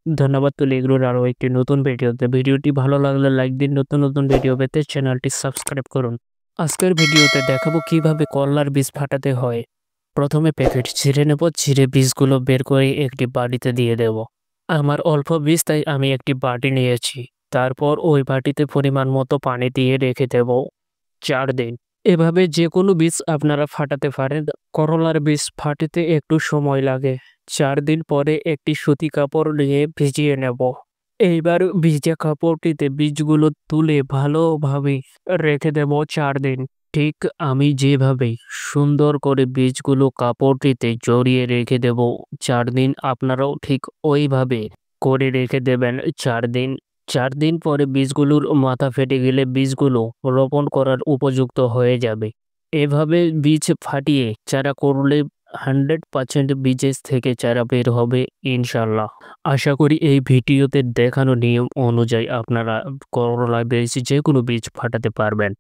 ধন্যবাদ তুলি এগুলোর আরো একটি নতুন ভিডিওতে। ভিডিওটি ভালো লাগলে লাইক দিন, নতুন নতুন ভিডিও পেতে চ্যানেলটি সাবস্ক্রাইব করুন। আজকের ভিডিওতে দেখাবো কিভাবে করলার বীজ ফাটাতে হয়। প্রথমে প্যাকেট ছিঁড়ে নেব, ছিঁড়ে বীজগুলো বের করে একটি বাটিতে দিয়ে দেব। আমার অল্প বীজ তাই আমি একটি বাটি নিয়েছি। তারপর ওই বাটিতে পরিমাণ মতো পানি দিয়ে রেখে দেব 4 দিন। এভাবে যে কোনো বীজ আপনারা ফাটাতে পারেন। করলার বীজ ফাটিতে একটু সময় লাগে। 4 দিন পরে একটি সুতি কাপড় নিয়ে ভিজিয়ে নেব। এইবার ভিজে কাপড়টিতে বীজগুলো তুলে ভালোভাবে রেখে দেব 4 দিন। ঠিক আমি যেভাবে সুন্দর করে বীজগুলো কাপড়টিতে জড়িয়ে রেখে দেব 4 দিন, আপনারাও ঠিক ওইভাবে করে রেখে দেবেন 4 দিন। 4 দিন পরে বীজগুলোর মাথা ফেটে গেলে বীজগুলো রোপণ করার উপযুক্ত হয়ে যাবে। এভাবে বীজ ফাটিয়ে চারা করলে 100% বীজের থেকে চারা বের হবে ইনশাল্লাহ। আশা করি এই ভিডিওতে দেখানো নিয়ম অনুযায়ী আপনারা করলা বীজ যেকোনো বীজ ফাটাতে পারবেন।